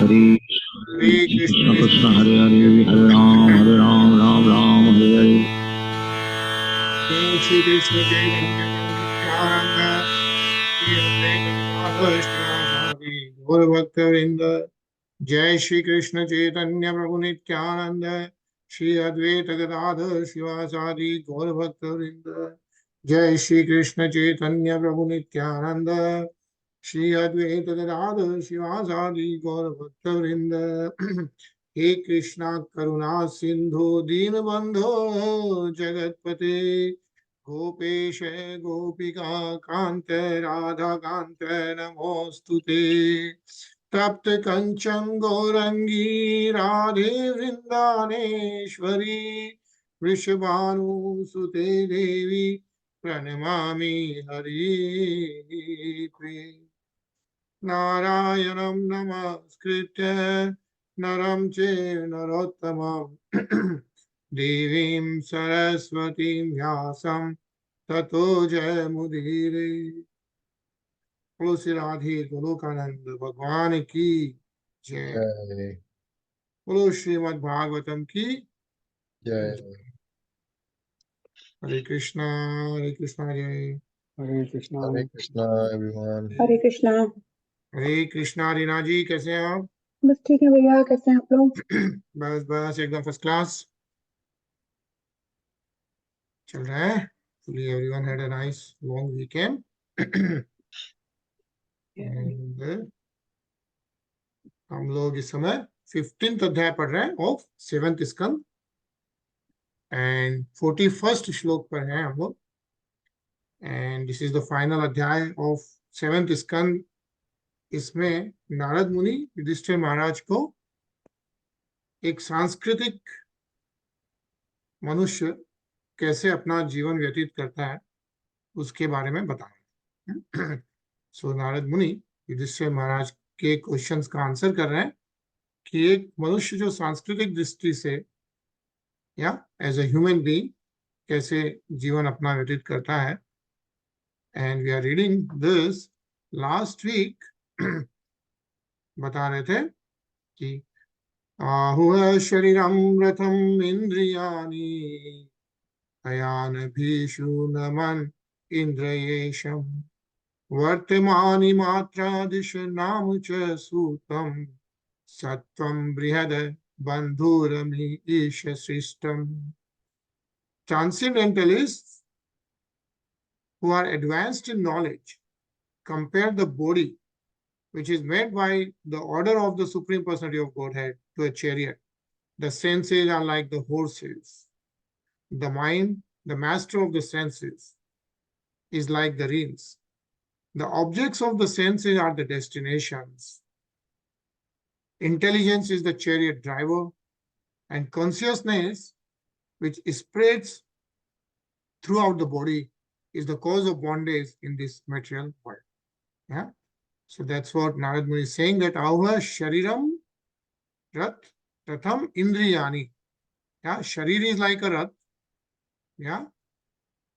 Hare Krishna Krishna Hare Hare Hare Ram Ram Hare Hare. Jai Shri Krishna Chaitanya Nityananda Shri Advaita Gadadhar Srivasadi Gaur Bhakta Jai Shri Krishna Chaitanya Prabhu Nityananda Shri Advaita Gadadhar Srivasadi Gaur Bhakta Jai Shri Krishna Chaitanya Prabhu Nityananda Shri Advaita Gadadhar Srivasadi Gaur Bhakta He Krishna Karuna Sindhu Dinabandho Jagatpate Gopesh Gopika Kante Radha Kante Namostute तप्त कंचन गौरंगी राधे वृंदानेश्वरी वृषभानुसुते देवी प्रणमामि हरिप्रिये नारायणं नमस्कृत्य नरं चैव नरोत्तमं देवीं सरस्वतीं व्यासं ततो जयमुदीरये बोलो श्री राधे गोलोकानंद भगवान की जय। बोलो श्रीमद् भागवतम की जय। हरे कृष्णा हरे कृष्णा हरे कृष्णा एवरीवन। हरे कृष्णा। हरे कृष्णा। रीना जी कैसे हैं आप? बस ठीक है भैया, कैसे हैं आप लोग? बस एकदम फर्स्ट क्लास चल रहा है। Everyone had a nice long weekend and हम लोग इस समय 15th अध्याय पढ़ रहे हैं of 7th Skanda and 41st श्लोक पर हैं हम लोग and this is the final अध्याय ऑफ 7th स्कंद। इसमें नारद मुनि युधिष्ठिर महाराज को एक सांस्कृतिक मनुष्य कैसे अपना जीवन व्यतीत करता है उसके बारे में बता रहे हैं। सो नारद मुनि युधिष्ठिर महाराज के क्वेश्चंस का आंसर कर रहे हैं कि एक मनुष्य जो सांस्कृतिक दृष्टि से या एज अ ह्यूमन बीइंग कैसे जीवन अपना व्यतीत करता है। And we are reading this last week बता रहे थे कि आहुः शरीरं रथम् इंद्रियाणि अयानभीषु नमन् इंद्रियेशम् वर्तमानि मात्रादिश नाम च सूतम् सत्वं बृहद बन्धुरमि ईश सृष्टम्। Transcendentalists who are advanced in knowledge compare the body which is made by the order of the Supreme Personality of Godhead to a chariot. The senses are like the horses. The mind, the master of the senses, is like the reins. The objects of the senses are the destinations. Intelligence is the chariot driver, and consciousness, which spreads throughout the body, is the cause of bondage in this material world. Yeah. So that's what Narad Muni is saying, that Ahuha Shariram Ratham Indriyani. Yeah, Sharir is like a Rath. Yeah.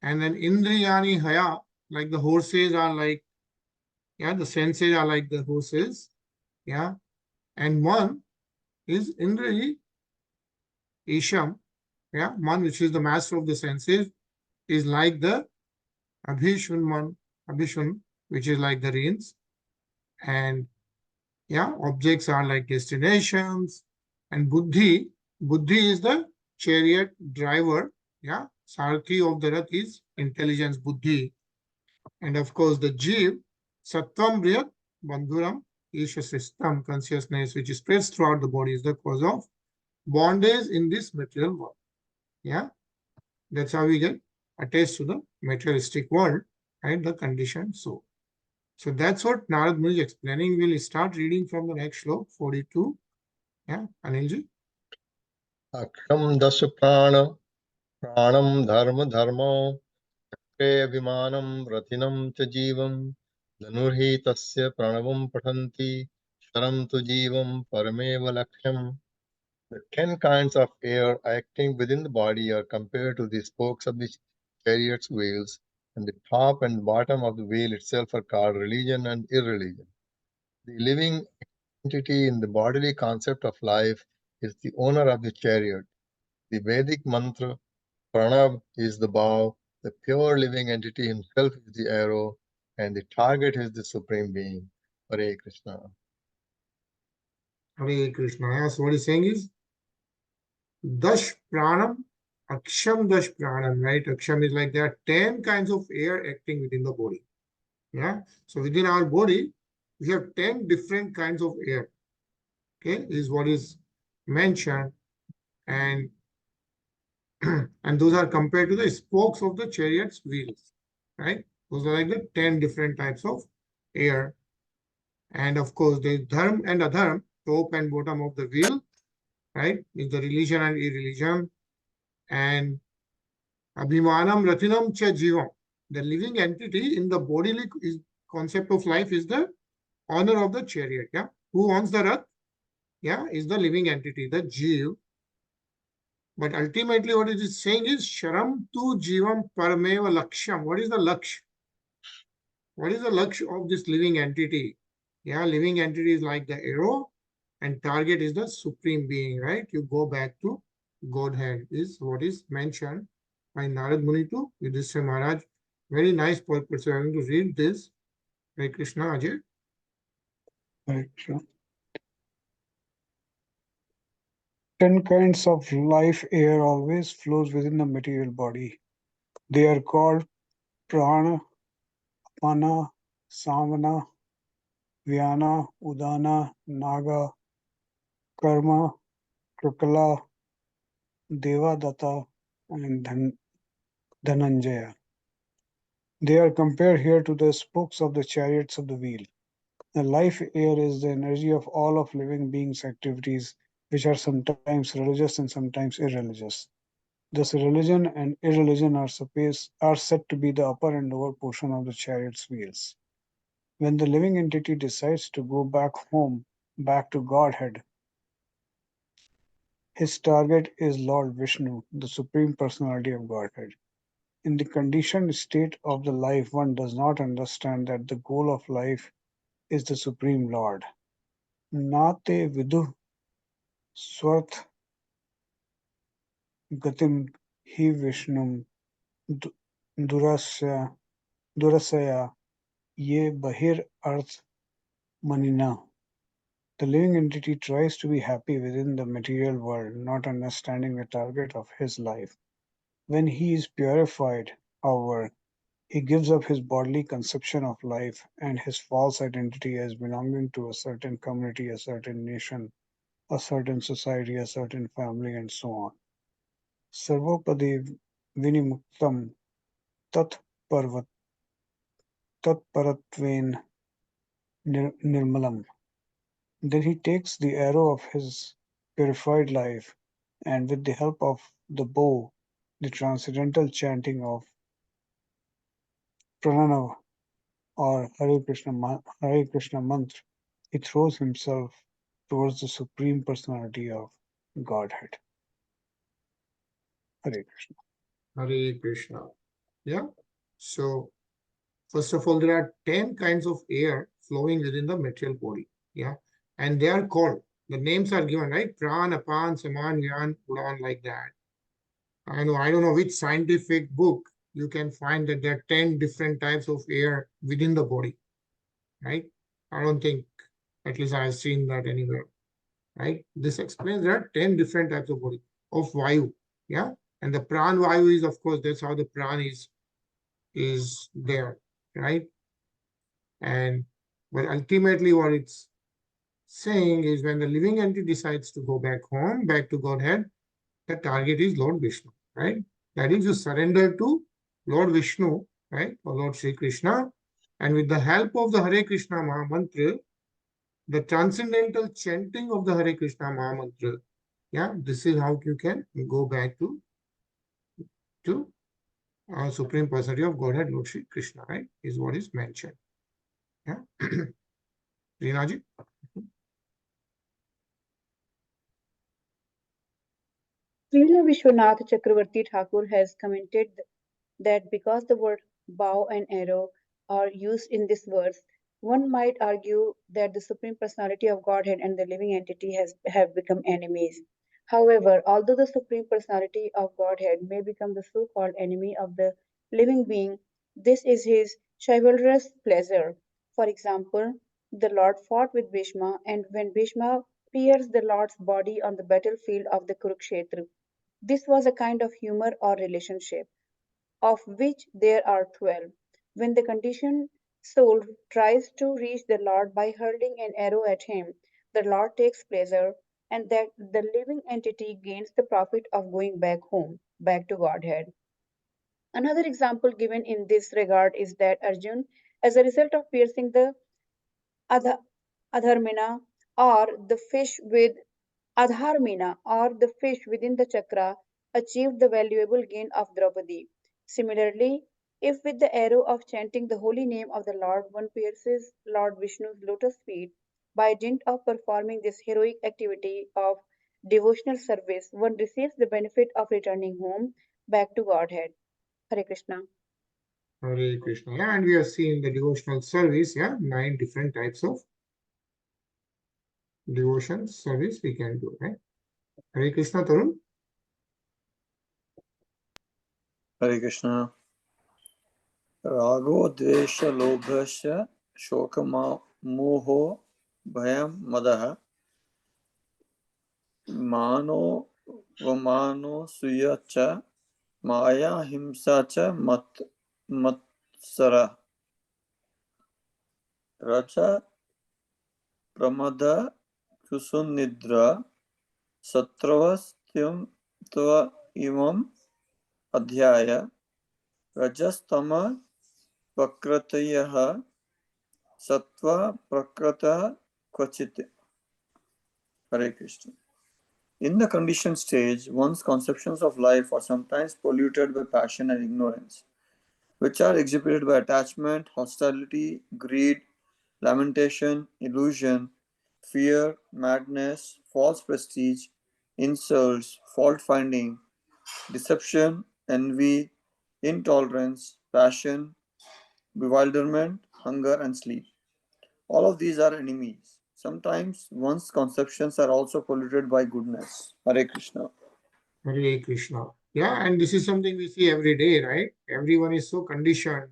And then Indriyani Haya, like the horses are like, yeah, the senses are like the horses. Yeah. And one is Indri Isham. Yeah. Man, which is the master of the senses, is like the Abhishun, which is like the reins. And yeah, objects are like destinations. And Buddhi is the chariot driver. Yeah, Sarthi of the Rath is intelligence, Buddhi. And of course, the Jeev, Sattvam Briyat Bandhuram, Isha system, consciousness, which spreads throughout the body, is the cause of bondage in this material world. Yeah, that's how we get attached to the materialistic world and the conditioned soul. So that's what Narad Muni is explaining. We'll start reading from the next slok, 42. Yeah, Anilji. अक्षम दश प्राणम धर्म धर्मो विमानम रथिनम च जीवम धनुर्हि तस्य प्रणवम पठन्ति शरम तु जीवम परमेव लक्ष्यम. The 10 kinds of air acting within the body are compared to the spokes of the chariot's wheels, and the top and bottom of the wheel itself are called religion and irreligion. The living entity in the bodily concept of life is the owner of the chariot. The Vedic mantra Pranav is the bow, the pure living entity himself is the arrow, and the target is the Supreme Being. Hare Krishna. Hare Krishna. So what he's saying is Dash Pranam, Aksham Dash Pranam, right? Aksham is like there are 10 kinds of air acting within the body. Yeah. So within our body, we have 10 different kinds of air. Okay, is what is mentioned. And and those are compared to the spokes of the chariot's wheels, right? Those are like the 10 different types of air. And of course, the dharma and adharma, top and bottom of the wheel, right? Is the religion and irreligion. And abhimanam ratinam cha jivam. The living entity in the bodily concept of life is the owner of the chariot. Yeah. Who owns the rath? Yeah, is the living entity, the jiv. But ultimately, what it is saying is sharam tu jivam parameva laksham. What is the laksh? What is the laksh of this living entity? Yeah, living entity is like the arrow, and target is the supreme being, right? You go back to Godhead, is what is mentioned by Narad Muni to Yudhishthira Maharaj. Very nice purpose. So I'm going to read this. Hare Krishna, Ajay. Hare Krishna. 10 kinds of life air always flows within the material body. They are called prana, apana, samana, vyana, udana, naga, karma, krikala, devadatta, and dhananjaya. They are compared here to the spokes of the chariots of the wheel. The life air is the energy of all of living beings' activities, which are sometimes religious and sometimes irreligious. Thus, religion and irreligion are said to be the upper and lower portion of the chariot's wheels. When the living entity decides to go back home, back to Godhead, his target is Lord Vishnu, the Supreme Personality of Godhead. In the conditioned state of the life, one does not understand that the goal of life is the Supreme Lord. Nate vidu swarth gatim hi Vishnum durasaya ye bahir arth manina. The living entity tries to be happy within the material world, not understanding the target of his life. When he is purified, however, he gives up his bodily conception of life and his false identity as belonging to a certain community, a certain nation, a certain society, a certain family, and so on. Sarvopadi vinimuktam tat paratven nirmalam. Then he takes the arrow of his purified life, and with the help of the bow, the transcendental chanting of Pranava or Hare Krishna mantra, he throws himself towards the Supreme Personality of Godhead. Hare Krishna. Hare Krishna. Yeah. So, first of all, there are 10 kinds of air flowing within the material body. Yeah. And they are called, the names are given, right? Pran, Apan, Saman, Vyan, Udan, like that. I don't know which scientific book you can find that there are 10 different types of air within the body, right? I don't think, at least I've seen that anywhere, right? This explains there are 10 different types of body, of Vayu, yeah? And the Pran Vayu is, of course, that's how the Pran is there, right? And but ultimately what it's saying is when the living entity decides to go back home, back to Godhead, the target is Lord Vishnu, right? That is, you surrender to Lord Vishnu, right? Or Lord Sri Krishna. And with the help of the Hare Krishna Maha Mantra, the transcendental chanting of the Hare Krishna Maha Mantra, yeah, this is how you can go back to Supreme Personality of Godhead, Lord Sri Krishna, right? Is what is mentioned. Yeah. Rinaji? Srila Vishwanath Chakravarti Thakur has commented that because the word bow and arrow are used in this verse, One might argue that the Supreme Personality of Godhead and the living entity have become enemies. However, although the Supreme Personality of Godhead may become the so-called enemy of the living being, this is his chivalrous pleasure. For example, the Lord fought with Bhishma, and when Bhishma pierced the Lord's body on the battlefield of the Kurukshetra, this was a kind of humor or relationship, of which there are 12. When the conditioned soul tries to reach the Lord by hurling an arrow at him, the Lord takes pleasure, and that the living entity gains the profit of going back home, back to Godhead. Another example given in this regard is that Arjun, as a result of piercing the Adha- Adharmina or the fish with Adharmina or the fish within the chakra achieved the valuable gain of Draupadi. Similarly, if with the arrow of chanting the holy name of the Lord one pierces Lord Vishnu's lotus feet, by dint of performing this heroic activity of devotional service, one receives the benefit of returning home back to Godhead. Hare Krishna. Hare Krishna. Yeah, and we have seen the devotional service. Yeah, 9 different types of devotion service we can do. Right? Hare Krishna, Tarun. Hare Krishna. Rago dvesha lobhasya shokama moho bhayam madaha mano vamano suya cha maya himsa cha matsara raja pramada kusunidra satravastyam tva imam adhyaya rajastama prakratayah sattva prakrata kvachit. Hare Krishna. In the conditioned stage, one's conceptions of life are sometimes polluted by passion and ignorance, which are exhibited by attachment, hostility, greed, lamentation, illusion, fear, madness, false prestige, insults, fault finding, deception, envy, intolerance, passion, bewilderment, hunger, and sleep. All of these are enemies. Sometimes one's conceptions are also polluted by goodness. Hare Krishna. Hare Krishna. Yeah, and this is something we see every day, right? Everyone is so conditioned,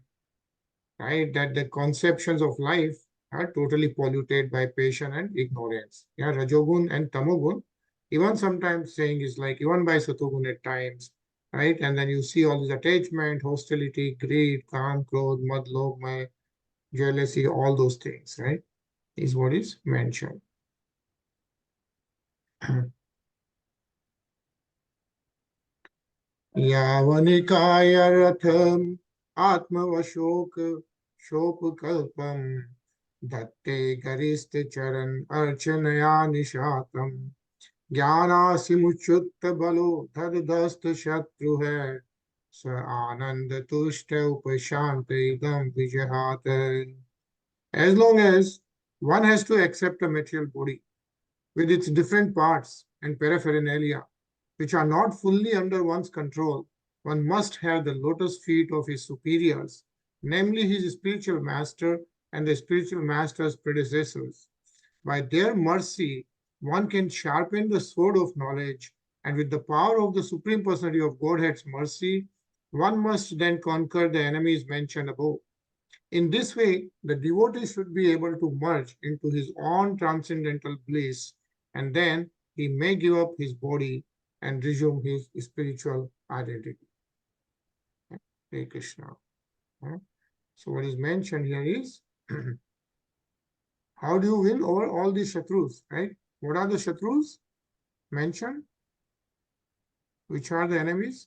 right, that the conceptions of life are totally polluted by passion and ignorance. Yeah, Rajogun and Tamogun, even sometimes saying is like even by Satogun at times, right? And then you see all this attachment, hostility, greed, kam, krodh, mad, lobh, maya, jealousy, all those things, right? Is what is mentioned. यावनिकाय रथम आत्मवशोक शोककल्पम दत्ते गरिष्ठ चरण अर्चनया निशातम ज्ञानासिमुच्युत बलो धदस्त शत्रु है स आनंद तुष्ट उपशांत इदम विजहात. As long as one has to accept a material body with its different parts and paraphernalia, which are not fully under one's control, one must have the lotus feet of his superiors, namely his spiritual master and the spiritual master's predecessors. By their mercy, one can sharpen the sword of knowledge, and with the power of the Supreme Personality of Godhead's mercy, one must then conquer the enemies mentioned above. In this way, the devotee should be able to merge into his own transcendental bliss, and then he may give up his body and resume his spiritual identity. Hare Krishna. So what is mentioned here is how do you win over all these shatrus, right? What are the shatrus mentioned? Which are the enemies?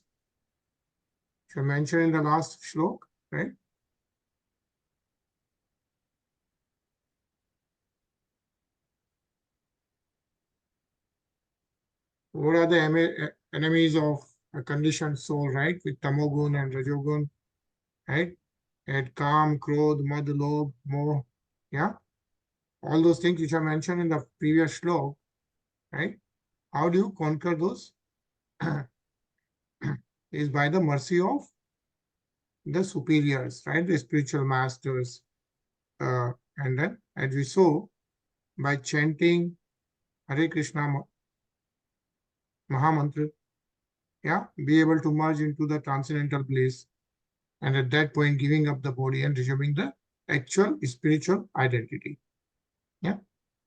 Which are mentioned in the last shlok, right? What are the enemies of a conditioned soul, right? With tamogun and rajogun, right? And kam, krodh, mad, lobh, moh, yeah? All those things which are mentioned in the previous shlok, right? How do you conquer those? Is by the mercy of the superiors, right? The spiritual masters, And then, as we saw, by chanting Hare Krishna Mahamantra, yeah, be able to merge into the transcendental bliss, and at that point giving up the body and resuming the actual spiritual identity. Yeah.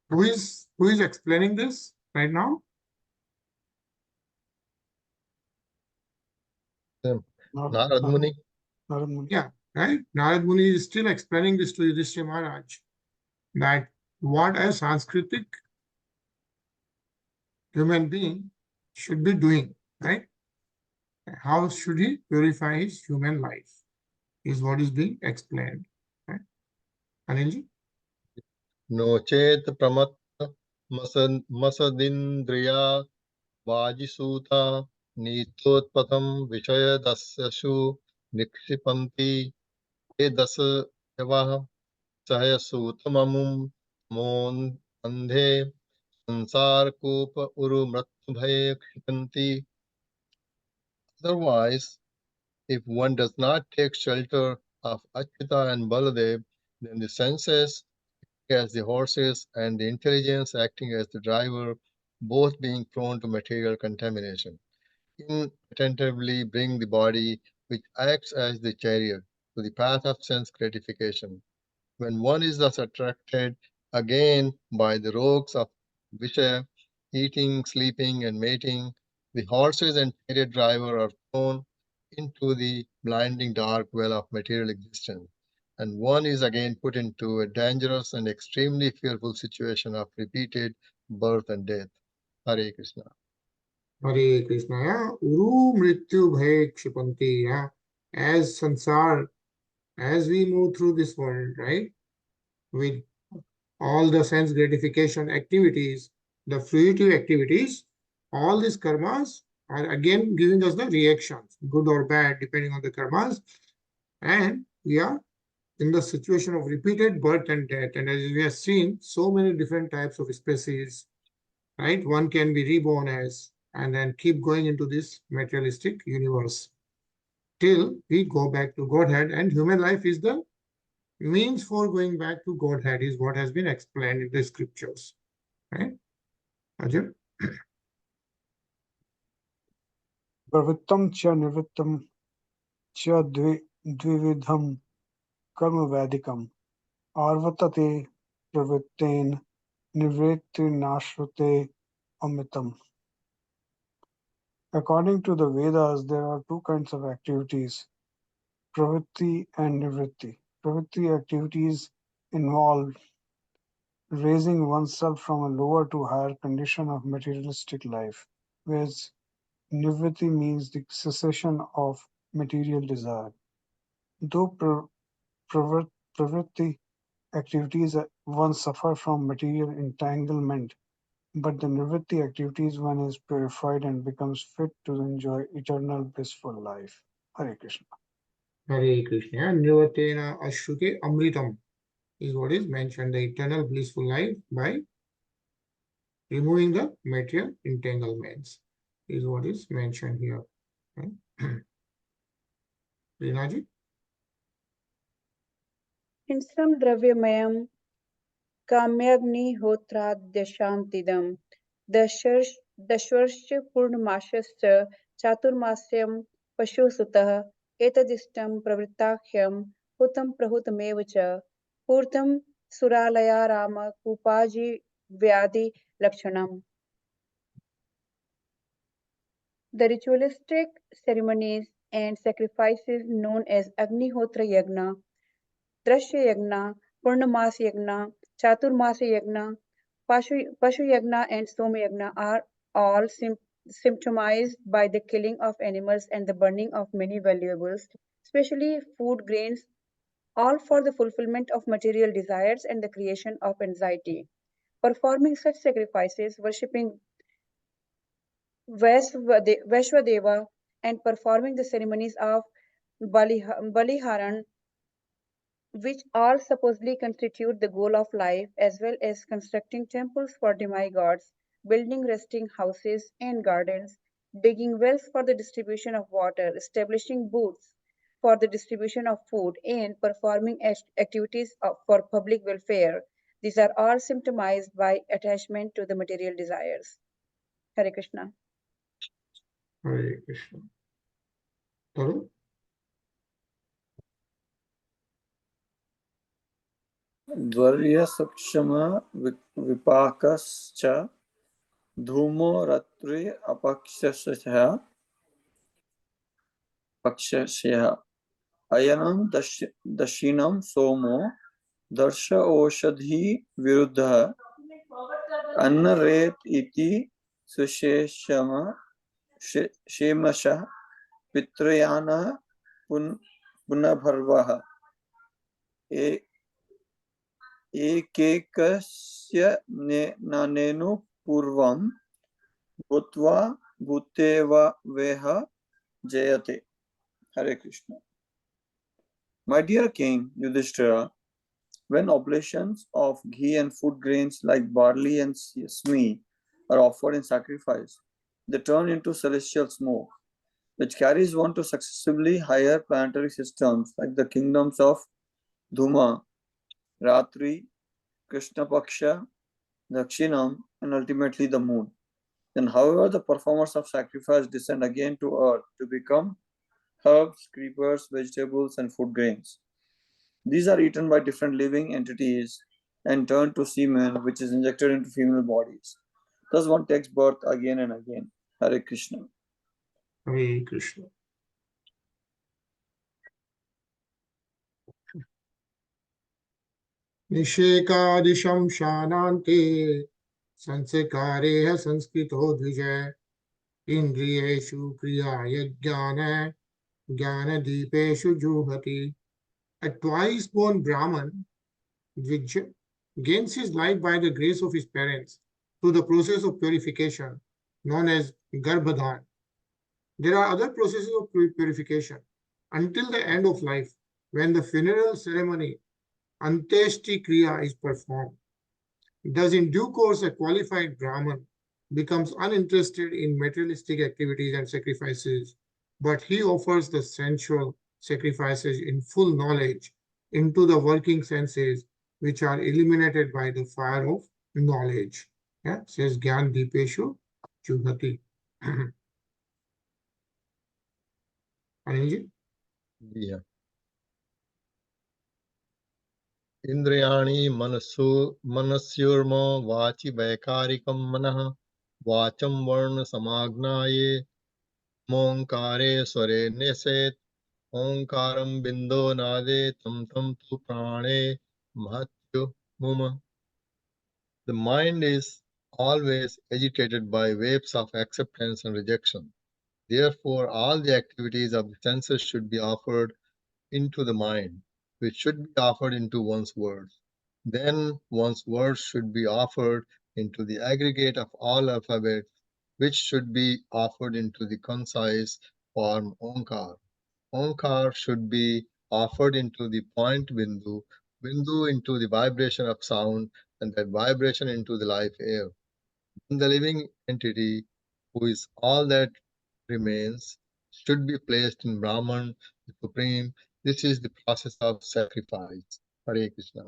Who is explaining this right now? Narad Muni. Narad Muni. Yeah, right. Narad Muni is still explaining this to Yudhishthira Maharaj, that what a Sanskritic human being should be doing, right? How should he purify his human life is what is being explained. Right? Anilji? No chet pramat masadindriya vajisuta nitotpatam vishayadasyasu nikshipanti te dasa yavah सहयसूतममुं मोन अंधे संसार कूप उरु मृत्यु भय क्षिपन्ति. Otherwise, if one does not take shelter of Achyuta and Baladev, then the senses as the horses and the intelligence acting as the driver, both being prone to material contamination, inattentively bring the body, which acts as the chariot, to the path of sense gratification. When one is thus attracted again by the rogues of Vishaya, eating, sleeping, and mating, the horses and chariot driver are thrown into the blinding dark well of material existence, and one is again put into a dangerous and extremely fearful situation of repeated birth and death. Hare Krishna. Hare Krishna. Yeah. Uru mrityu bhay kshipanti. Yeah. As sansar, as we move through this world, right? With all the sense gratification activities, the fruitive activities, all these karmas are again giving us the reactions, good or bad, depending on the karmas. And we are in the situation of repeated birth and death. And as we have seen, so many different types of species, right? One can be reborn as, and then keep going into this materialistic universe till we go back to Godhead. And human life is the means for going back to Godhead, is what has been explained in the scriptures, right? Ajay? Pravittam cha nivrittam cha dvividham karma vedikam arvatate pravitten nivritti nashrute amitam. According to the Vedas, there are two kinds of activities, pravritti and nivritti. Pravritti activities involve raising oneself from a lower to higher condition of materialistic life, whereas nivritti means the cessation of material desire. Though pravritti activities one suffer from material entanglement, but the nivritti activities one is purified and becomes fit to enjoy eternal blissful life. Hare Krishna. Hare Krishna. Nivatena Ashruke Amritam is what is mentioned, the eternal blissful life by removing the material entanglements is what is mentioned here. Right? Rinaji? Hinsam Dravyamayam Kamyagnihotradyashantidam Dashvarsh Purnamashascha Chaturmasyam Pashusutah Etadistam Pravrittakhyam Hutam Prahutamev cha Purtam Suralaya Rama Kupaji Vyadi Lakshanam. The ritualistic ceremonies and sacrifices known as Agnihotra Yagna, Drashya Yagna, Purnamas Yagna, Chaturmas Yagna, Pashu Yagna, and Soma Yagna are all symptomized by the killing of animals and the burning of many valuables, especially food grains, all for the fulfillment of material desires and the creation of anxiety. Performing such sacrifices, worshipping Vashvadeva, and performing the ceremonies of Baliharan, which all supposedly constitute the goal of life, as well as constructing temples for demigods, building resting houses and gardens, digging wells for the distribution of water, establishing booths, for the distribution of food and performing activities for public welfare. These are all symptomized by attachment to the material desires. Hare Krishna. Hare Krishna. Tarun? द्वर्य सक्षम विपाकश्च धूमो रात्रि अपक्षस्यः पक्षस्यः अयनं दक्षिणं सोमो दर्श औषधि विरुद्धः अन्नरेत इति सुशेषम शेमशः पितृयान पुनर्भवः एकैकस्य नानेनु पूर्वं भूत्वा भूतेव वेह जयते. Hare Krishna. My dear King Yudhishthira, when oblations of ghee and food grains like barley and sesame are offered in sacrifice, they turn into celestial smoke, which carries one to successively higher planetary systems like the kingdoms of Dhuma, Ratri, Krishna Paksha, Dakshinam, and ultimately the moon. Then, however, the performers of sacrifice descend again to earth to become herbs, creepers, vegetables, and food grains. These are eaten by different living entities and turned to semen, which is injected into female bodies. Thus, one takes birth again and again. Hare Krishna. Hare Krishna. निषेकादिशं शानान्ते संस्कारेह संस्कृतो द्विजः इन्द्रियेषु क्रियाय ज्ञानदीपेषु जुहति. A twice-born Brahman, Dvija, gains his life by the grace of his parents through the process of purification known as Garbhadan. There are other processes of purification until the end of life when the funeral ceremony Anteshti Kriya is performed. Thus, in due course, a qualified Brahman becomes uninterested in materialistic activities and sacrifices, but he offers the sensual sacrifices in full knowledge into the working senses, which are illuminated by the fire of knowledge. Yeah, says Gyan Deepeshu Juhati. Anilji? Yeah. Indriyani manasyurma vachi vaikarikam manah vacham varna samagnaye monkare sware neset omkaram bindo nade tam tam tu prane mahatyu muma. The mind is always agitated by waves of acceptance and rejection. Therefore, all the activities of the senses should be offered into the mind, which should be offered into one's words. Then one's words should be offered into the aggregate of all alphabets, which should be offered into the concise form Omkar. Omkar should be offered into the point Bindu, Bindu into the vibration of sound, and that vibration into the life air. Then the living entity, who is all that remains, should be placed in Brahman, the Supreme. This is the process of sacrifice. Hare Krishna.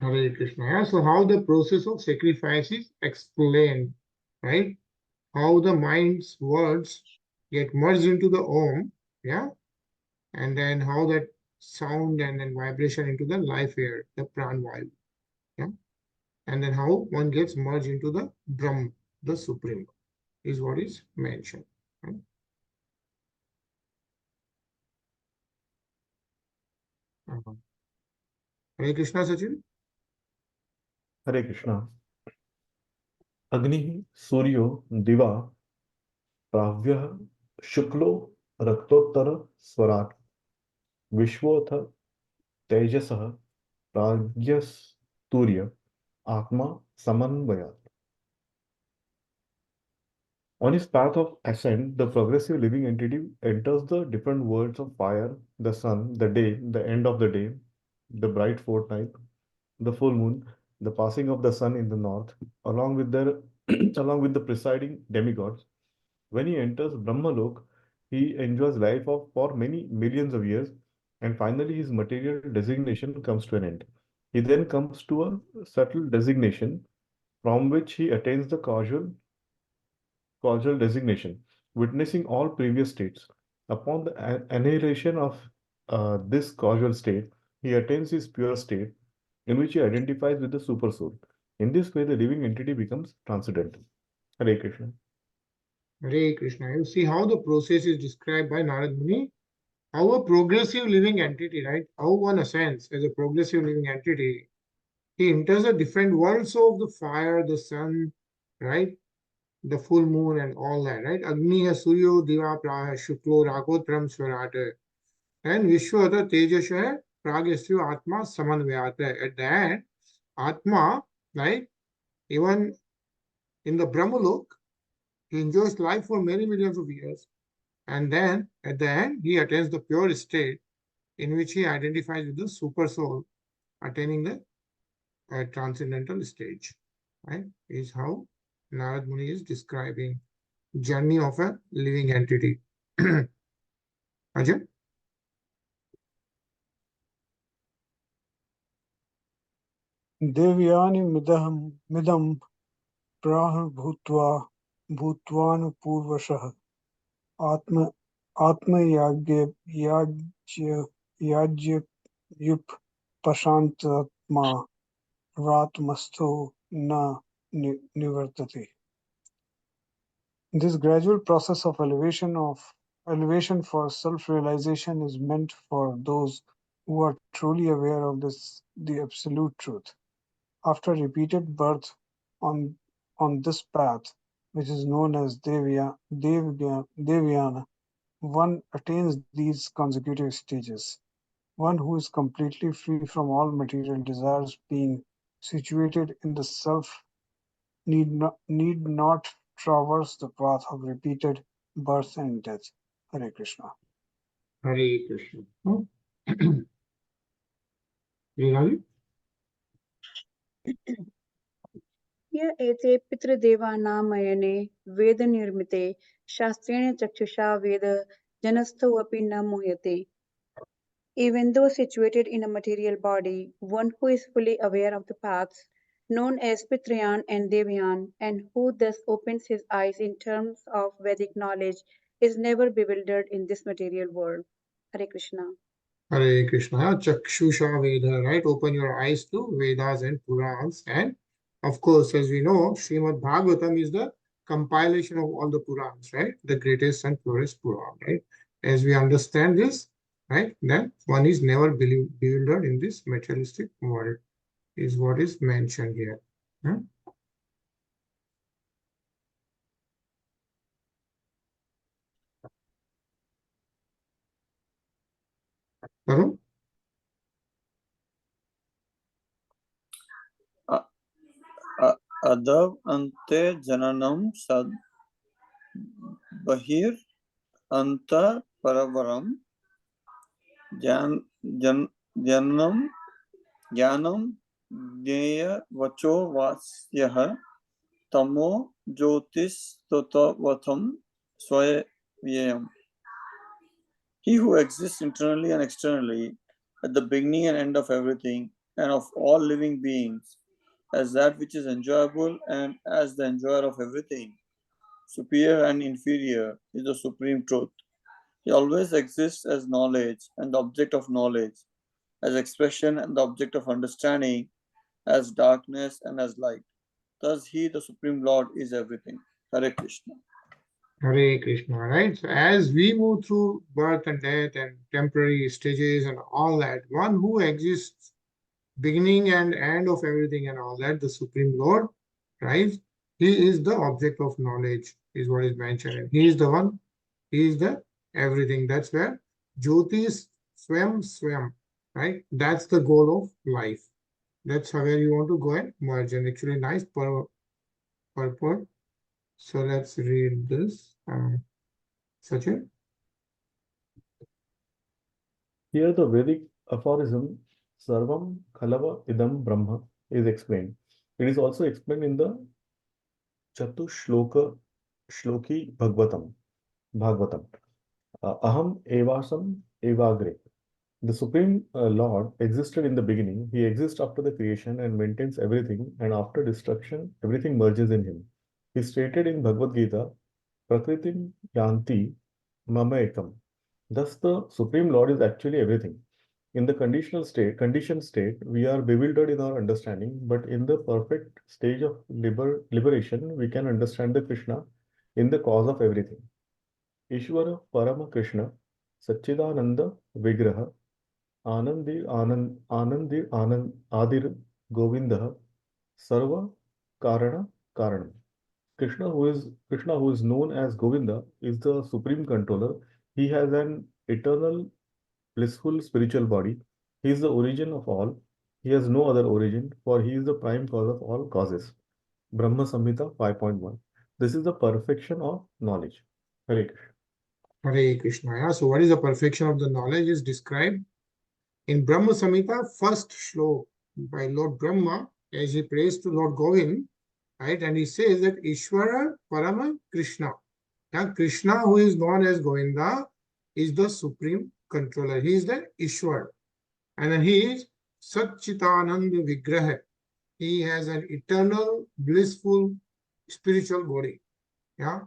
Hare Krishna. Yeah, so how the process of sacrifice is explained, right? How the mind's words get merged into the Om, yeah, and then how that sound and then vibration into the life air, the pranvayu, yeah, and then how one gets merged into the Brahm, the Supreme, is what is mentioned. Right? Hare Krishna, Sachin. हरे कृष्णा. अग्नि सूर्यो दिवा प्राव्यः शुक्लो रक्तोत्तर स्वराट विश्वोऽथ तेजसः प्राज्ञस्तूर्य आत्मा समन्वयात्. On his path of ascent, the progressive living entity enters the different worlds of fire, the sun, the day, the end of the day, the bright fortnight, the full moon, the passing of the sun in the north, along with the presiding demigods. When he enters Brahmalok, He enjoys life for many millions of years, and finally his material designation comes to an end. He then comes to a subtle designation from which he attains the causal designation, witnessing all previous states. Upon the annihilation of this causal state, he attains his pure state, in which he identifies with the supersoul. In this way, the living entity becomes transcendental. Hare Krishna. Hare Krishna. You see how the process is described by Narad Muni? How a progressive living entity, right? How one ascends as a progressive living entity. He enters a different world, so of the fire, the sun, right? The full moon and all that, right? Agni hai Suryo Diva Praha Shuklo Rakotram Swarata. And Vishwata Tejas hai Pragasya Atma Samanvyata. At the end, Atma, right? Even in the Brahmalok, he enjoys life for many millions of years. And then at the end, he attains the pure state in which he identifies with the super soul, attaining the transcendental stage. Right? Is how Narad Muni is describing journey of a living entity. Ajay? Devyani midam prah bhutvan purvashah atma yajya yup pashantatma ratmasto na nivartati. This gradual process of elevation for self-realization is meant for those who are truly aware of the absolute truth. After repeated birth on this path, which is known as Devyana, one attains these consecutive stages. One who is completely free from all material desires, being situated in the self, need not traverse the path of repeated birth and death. Hare Krishna. Hare Krishna. Rinaji? य एते पितृदेवानामयने वेदनिर्मिते शास्त्रेण चक्षुषा वेद जनस्थोऽपि न मुह्यते. Even though situated in a material body, one who is fully aware of the paths known as Pitrayan and Devyan, and who thus opens his eyes in terms of Vedic knowledge, is never bewildered in this material world. Hare Krishna. Hare Krishna. Chakshusha Veda, right? Open your eyes to Vedas and Purans. And of course, as we know, Srimad Bhagavatam is the compilation of all the Purans, right? The greatest and purest Puran, right? As we understand this, right, then one is never bewildered in this materialistic world, is what is mentioned here. Hmm? Varun? अदव अन्ते जननम सद बहिर अंत परवरम जननम ज्ञानम ज्ञेय वचो वास्यः तमो ज्योतिस्तत्वथम स्वयं. He who exists internally and externally, at the beginning and end of everything, and of all living beings, as that which is enjoyable and as the enjoyer of everything, superior and inferior, is the supreme truth. He always exists as knowledge and the object of knowledge, as expression and the object of understanding, as darkness and as light. Thus, He, the Supreme Lord, is everything. Hare Krishna. Hare Krishna, right? So as we move through birth and death and temporary stages and all that, one who exists beginning and end of everything and all that, the Supreme Lord, right? He is the object of knowledge, is what is mentioned. And he is the one, he is the everything. That's where Jyoti is Swam, right? That's the goal of life. That's how where you want to go and merge. And actually, nice purport. So let's read this. Sachin? Here the Vedic aphorism Sarvam Khalava Idam Brahma is explained. It is also explained in the Shloki Bhagavatam. Aham evasam evagre. The Supreme Lord existed in the beginning, He exists after the creation and maintains everything, and after destruction, everything merges in Him. He stated in Bhagavad Gita, Prakritim Yanti Mama Ekam. Thus, the Supreme Lord is actually everything. In the conditioned state, we are bewildered in our understanding, but in the perfect stage of liberation, we can understand the Krishna in the cause of everything. Ishvara Parama Krishna, Satchidananda Vigraha, Anandir Adir Govinda Sarva Karana Karanam. Krishna who is known as Govinda is the supreme controller. He has an eternal blissful spiritual body. He is the origin of all. He has no other origin, for he is the prime cause of all causes. Brahma Samhita 5.1. This is the perfection of knowledge. Hare Krishna. Hare Krishna. Yeah. So what is the perfection of the knowledge is described in Brahma Samhita, first shlok by Lord Brahma, as he prays to Lord Govind, right? And he says that Ishvara Parama Krishna. Yeah, Krishna, who is known as Govinda, is the supreme controller. He is the Ishwar. And then he is Satchitananda Vigraha. He has an eternal, blissful, spiritual body. Yeah.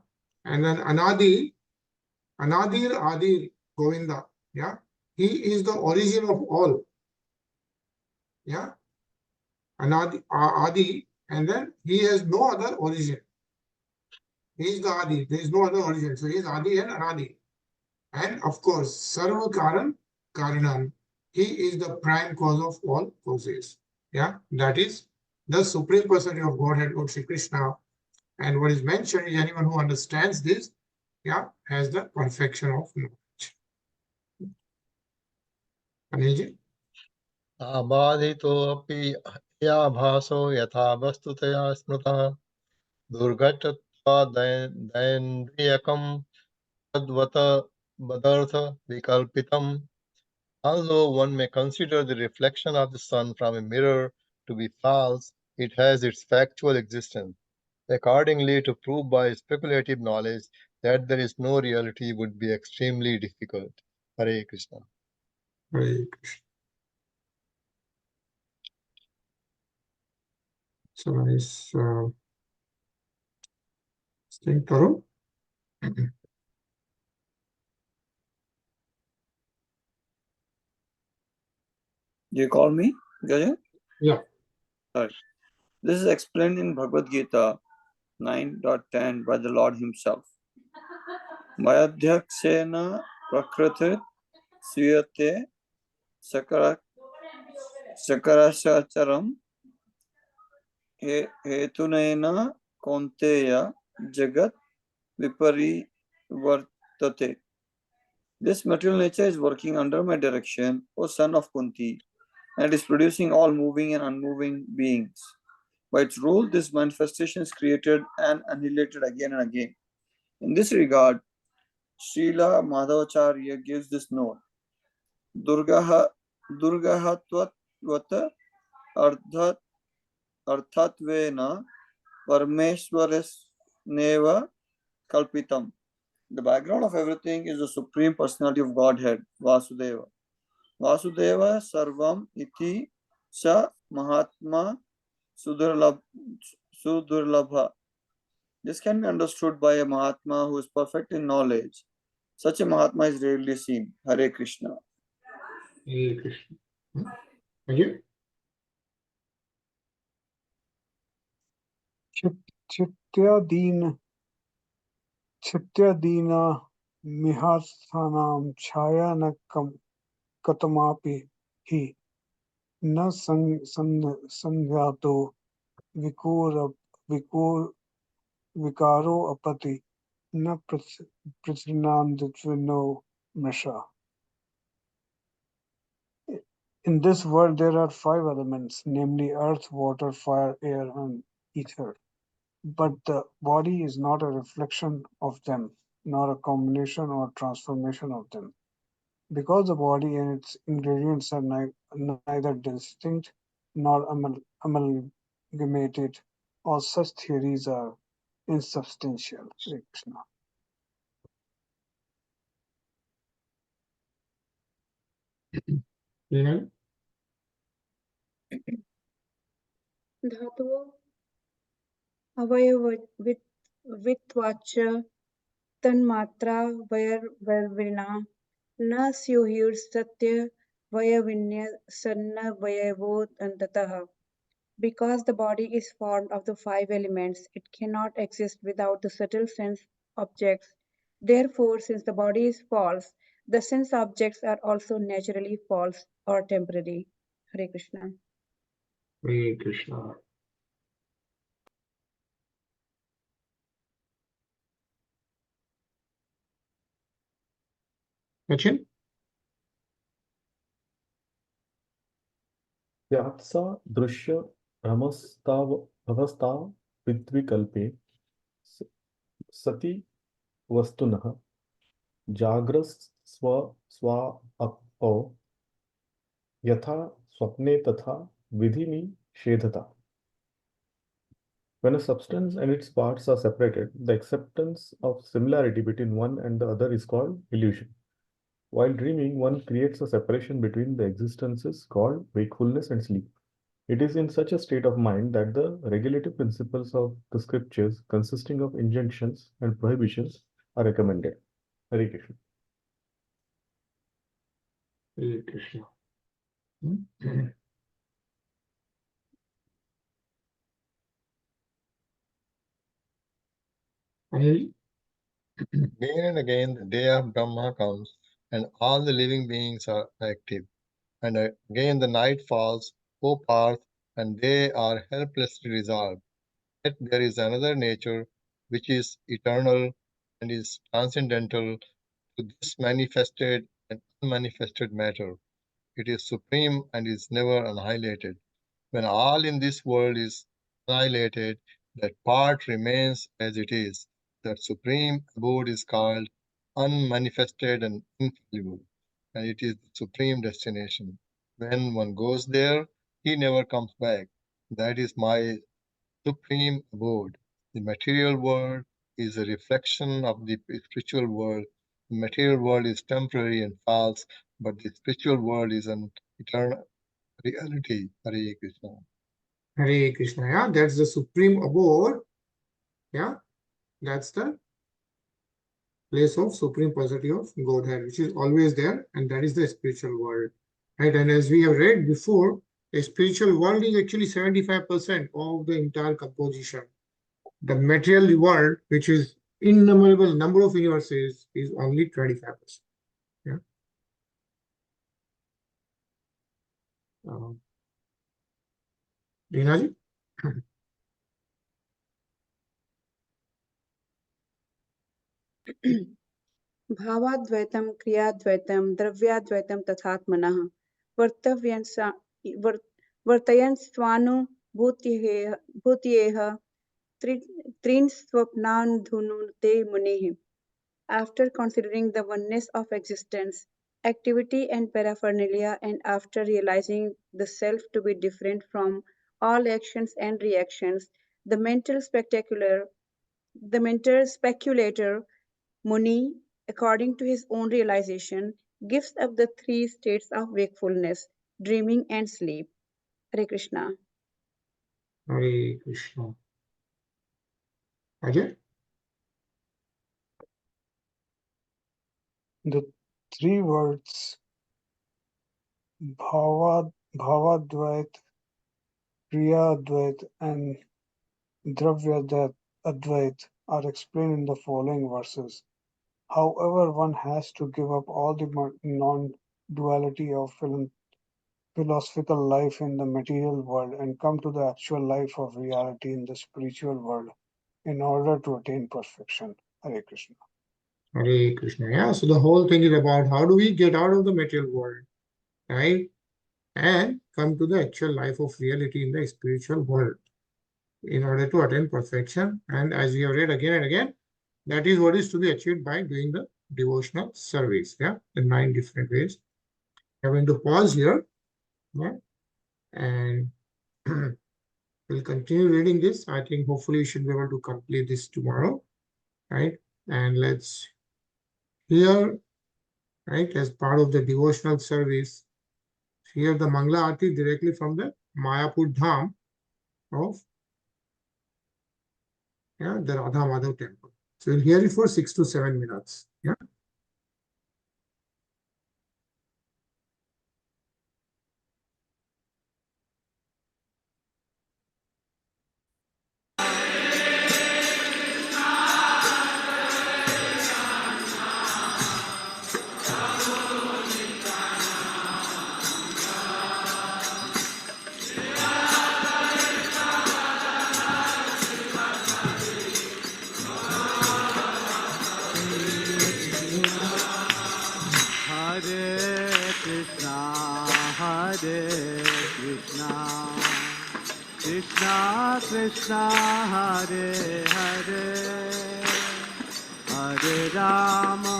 And then Anadir Adir Govinda. Yeah. He is the origin of all. Yeah. Adi, and then he has no other origin. He is the Adi. There is no other origin. So he is Adi and Anadi. And of course, Sarva Karanan. He is the prime cause of all causes. Yeah, that is the Supreme Personality of Godhead, Lord Shri Krishna. And what is mentioned is anyone who understands this, yeah, has the perfection of knowledge. Anil आबाधितोऽपि याभासो यथा वस्तुतया स्मृतः दुर्घटत्वादैन्द्रियकं तद्वत बदर्थ विकल्पितम्. Although one may consider the reflection of the sun from a mirror to be false, it has its factual existence. Accordingly, to prove by speculative knowledge that there is no reality would be extremely difficult. Hare Krishna. Hare Krishna. So nice. Thing, Tarun. You call me, Gajan? Yeah. Sorry. This is explained in Bhagavad Gita 9.10 by the Lord Himself. Mayadhyaksena prakritit suyate sakarasacharam hetunena konteya jagat viparivartate. This material nature is working under my direction, O son of Kunti, and is producing all moving and unmoving beings. By its rule, this manifestation is created and annihilated again and again. In this regard, Srila Madhavacharya gives this note: Durgahatvat Arthatvena Parmeshwaresneva Kalpitam. The background of everything is the Supreme Personality of Godhead, Vasudeva. Vasudeva Sarvam Iti Sa Mahatma Sudurlabha. This can be understood by a Mahatma who is perfect in knowledge. Such a Mahatma is rarely seen. Hare Krishna. Hare Krishna. Thank you. Chityadina mihasanam chaya na katamapi hi na sangyato vikaro apati na prithinandvino mesha. In this world, there are 5 elements, namely earth, water, fire, air, and ether. But the body is not a reflection of them, nor a combination or transformation of them. Because the body and its ingredients are neither distinct nor amalgamated, all such theories are insubstantial. Hare Krishna. Yeah. धातुओं अवयववित्वाच्च तन्मात्रा वयर्विना न स्युर्सत्यवयविन्यसन्नवयवोऽन्ततः. Because the body is formed of the five elements, it cannot exist without the subtle sense objects. Therefore, since the body is false, the sense objects are also naturally false or temporary. Hare Krishna. Hare Krishna. Sachin? यात्सा दृश्य भ्रमस्तावस्था विद्विकल्पे स- सति वस्तुनः जाग्रस्व स्वापौ यथा स्वप्ने तथा विधि निषेधता. When a substance and its parts are separated, the acceptance of similarity between one and the other is called illusion. While dreaming, one creates a separation between the existences called wakefulness and sleep. It is in such a state of mind that the regulative principles of the scriptures, consisting of injunctions and prohibitions, are recommended. Hare Krishna. Hare Krishna. Anil? Again and again, the day of Brahma comes, and all the living beings are active. And again the night falls, O Parth, and they are helplessly resolved. Yet there is another nature which is eternal and is transcendental to this manifested and unmanifested matter. It is supreme and is never annihilated. When all in this world is annihilated, that part remains as it is. That supreme abode is called unmanifested and infallible, and it is the supreme destination. When one goes there, he never comes back. That is my supreme abode. The material world is a reflection of the spiritual world. The material world is temporary and false, but the spiritual world is an eternal reality. Hare Krishna. Hare Krishna. Yeah, that's the supreme abode. Yeah, that's the place of supreme personality of Godhead, which is always there, and that is the spiritual world. Right? And as we have read before, the spiritual world is actually 75% of the entire composition. The material world, which is innumerable number of universes, is only 25%. Yeah. Rinaji? भावाद्वैतं क्रियाद्वैतं द्रव्याद्वैतं तथात्मनः वर्तयन् स्वानुभूत्येह त्रीन् स्वप्नान्धुनुते मुनिः. After considering the oneness of existence, activity and paraphernalia, and after realizing the self to be different from all actions and reactions, the mental speculator Muni, according to his own realization, gives up the three states of wakefulness, dreaming, and sleep. Hare Krishna. Hare Krishna. Ajay? The three words Bhavadvait, Kriyadvait, and Dravyadvait are explained in the following verses. However, one has to give up all the non-duality of philosophical life in the material world and come to the actual life of reality in the spiritual world in order to attain perfection. Hare Krishna. Hare Krishna. Yeah, so the whole thing is about how do we get out of the material world, right? And come to the actual life of reality in the spiritual world in order to attain perfection. And as we have read again and again, that is what is to be achieved by doing the devotional service, yeah, in 9 different ways. I'm going to pause here, yeah, and we'll continue reading this. I think hopefully we should be able to complete this tomorrow, right? And let's hear, right, as part of the devotional service, Hear the Mangala Aarti directly from the Mayapur Dham of the Radha Madhav temple. So we'll hear it for 6 to 7 minutes. Yeah. Krishna Krishna Hare Hare Hare Rama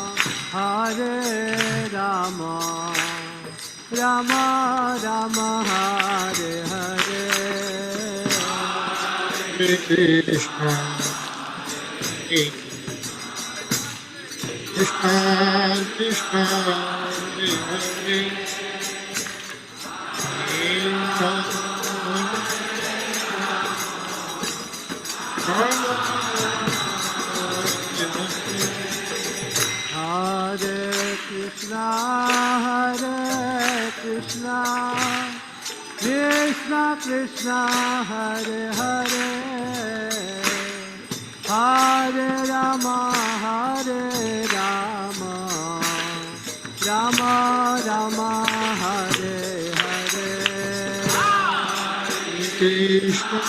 Hare Rama Rama Rama Hare Hare Hare Krishna Krishna Krishna Hare Hare Hare Krishna Krishna Krishna Hare Hare Hare Rama Rama Rama Hare Hare Krishna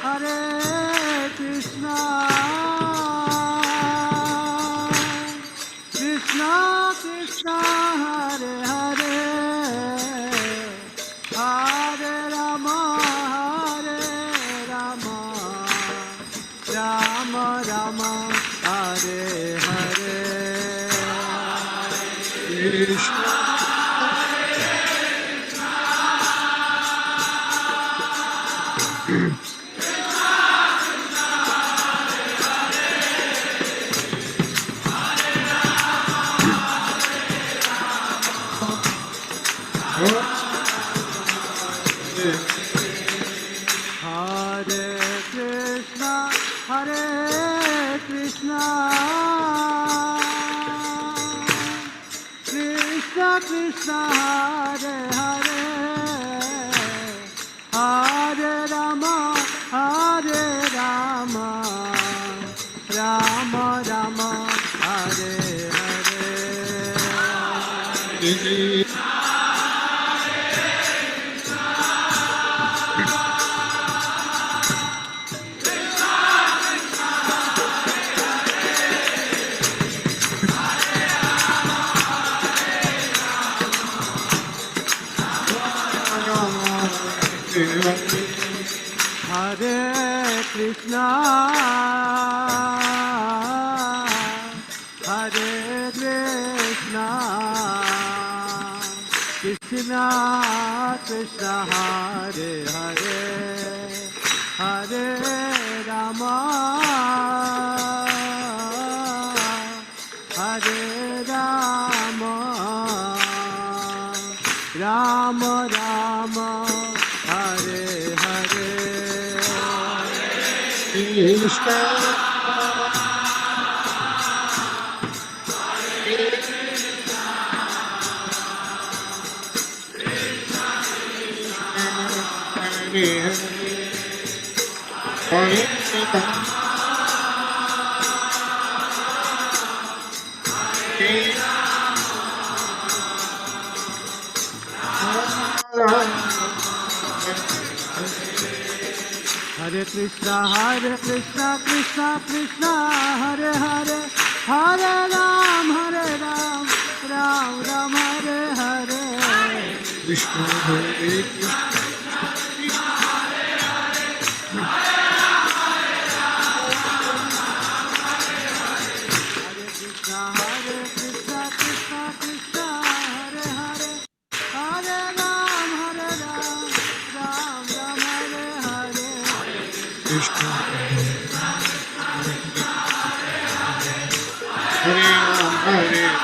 Hare Krishna Krishna Krishna Hare Hare Hare Rama Rama Rama Hare Hare Krishna Hare Krishna Krishna Krishna Hare Hare Hare Rama Rama Rama Hare Hare Hare Krishna Krishna Krishna Hare Hare Hare Rama Rama Rama Hare Hare Krishna Hare Krishna Krishna Krishna Hare Hare Hare Ram Ram Ram Hare Hare Krishna Hare Krishna Krishna, Hare Ram, Hare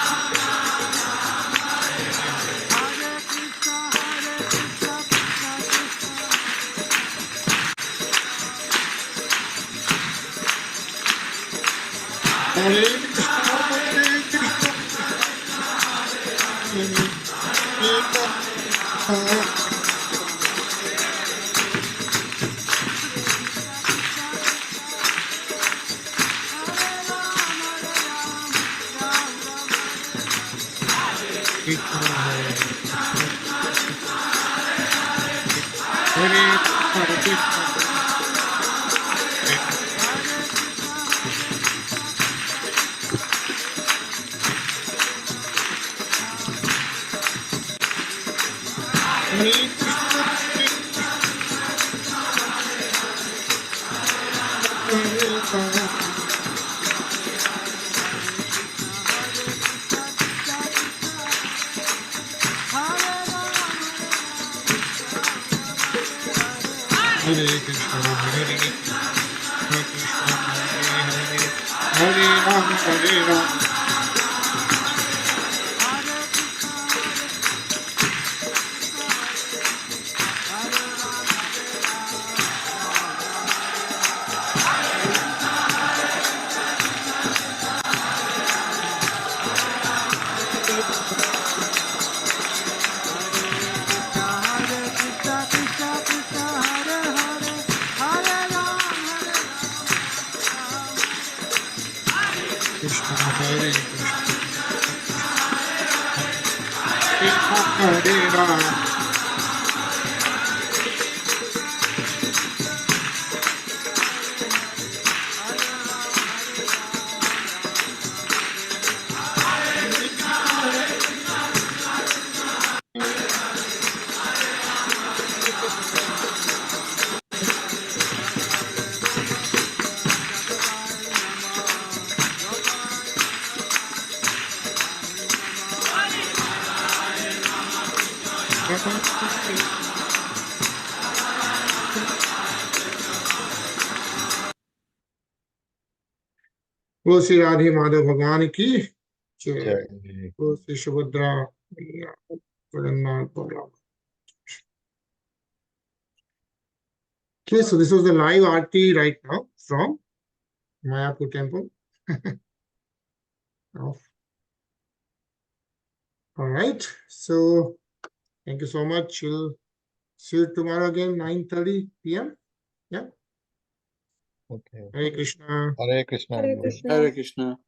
Hare Krishna, Hare Krishna, Hare Krishna, Hare Ram, Hare Ram. Krishna, Hare Krishna, Hare Ram. बोलो श्री राधे माधव भगवान की जय। Jai. बोलो श्री सुभद्रा मैया, Jagannath Balram. Okay, so this was the live RT right now from Mayapur temple. All right, so thank you so much. We'll see you tomorrow again, 9:30 p.m. Yeah. Okay. Hare Krishna. Hare Krishna. Hare Krishna. Hare Krishna.